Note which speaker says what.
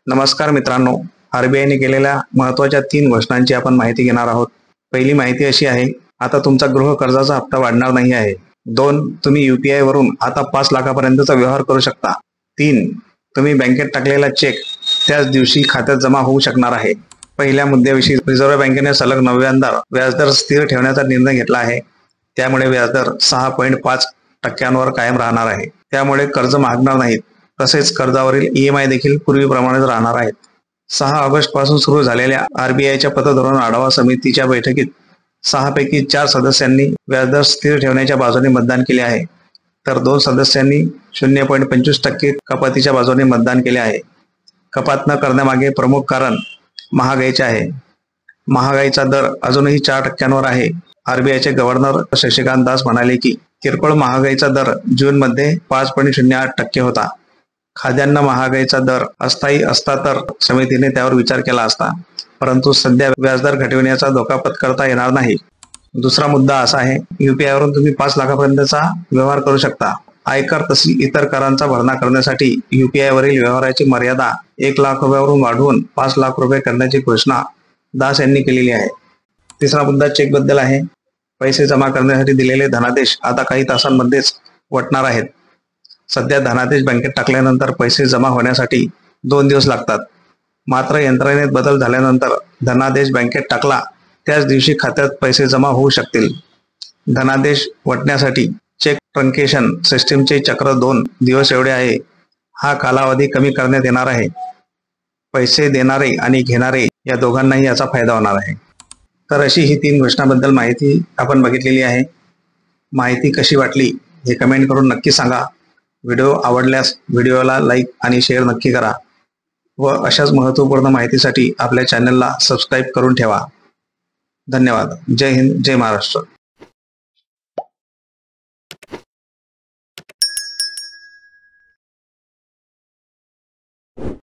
Speaker 1: नमस्कार मित्रांनो, आरबीआयने केलेल्या महत्त्वाच्या 3 घोषणांची आपण माहिती घेणार आहोत. पहिली माहिती अशी आहे, आता तुमचा गृह कर्जाचा हप्ता वाढणार नाही आहे. 2. तुम्ही UPI वरून आता 5 लाखापर्यंतचा व्यवहार करू शकता. 3. तुम्ही बँकेत टाकलेला चेक त्याच दिवशी खात्यात जमा होऊ शकणार आहे. पहिल्या मुद्द्याविषयी रिझर्व्ह बँकेने सलग 9व्यांदा व्याजदर स्थिर ठेवण्याचा निर्णय घेतला आहे. त्यामुळे व्याजदर 6.5% कायम राहणार आहे. त्यामुळे कर्ज महागणार नाहीत. तसेच कर्जावरील EMI देखील पूर्वीप्रमाणेच राहणार आहेत. 6 ऑगस्ट पासून सुरू झालेल्या आरबीआयच्या पतधोरण आढावा समितीच्या बैठकीत 6 पैकी 4 सदस्यांनी व्याजदर स्थिर ठेवण्याच्या बाजूने मतदान केले आहे, तर 2 सदस्यांनी 0.25% कपातीच्या बाजूने मतदान केले आहे. कपात न करण्यामागे प्रमुख कारण महागाईचे आहे. महागाईचा दर अजूनही 4% आहे. आरबीआयचे गव्हर्नर शशिकांत दास म्हणाले की किरकोळ महागाईचा दर जूनमध्ये 5.08% होता. खाद्यान्न महागाईचा दर अस्थायी असता तर समितीने त्यावर विचार केला असता, परंतु सध्या व्याजदर घटविण्याचा धोका पत्करता येणार नाही. दुसरा मुद्दा असा आहे, UPI वरून तुम्ही 5 लाखापर्यंतचा व्यवहार करू शकता. आयकर तसेच इतर करांचा भरणा करण्यासाठी UPI वरील व्यवहाराची मर्यादा 1 लाख रुपयावरून वाढवून 5 लाख रुपये करण्याची घोषणा दास यांनी केलेली आहे. तिसरा मुद्दा चेकबद्दल आहे. पैसे जमा करण्यासाठी दिलेले धनादेश आता काही तासांमध्येच वटणार आहेत. सध्या धनादेश बँकेत टाकल्यानंतर पैसे जमा होण्यासाठी 2 दिवस लागतात. मात्र यंत्रणेत बदल झाल्यानंतर धनादेश बँकेत टाकला त्याच दिवशी खात्यात पैसे जमा होऊ शकतील. धनादेश वटण्यासाठी चेक ट्रंकेशन सिस्टीमचे चक्र 2 दिवस एवढे आहे. हा कालावधी कमी करण्यात येणार आहे. पैसे देणारे आणि घेणारे या दोघांनाही याचा फायदा होणार आहे. तर अशी ही 3 घोषणाबद्दल माहिती आपण बघितलेली आहे. माहिती कशी वाटली हे कमेंट करून नक्की सांगा. व्हिडिओ आवडल्यास व्हिडिओला लाईक आणि शेअर नक्की करा व अशाच महत्त्वपूर्ण माहितीसाठी आपल्या चॅनलला सबस्क्राईब करून ठेवा. धन्यवाद. जय हिंद, जय महाराष्ट्र.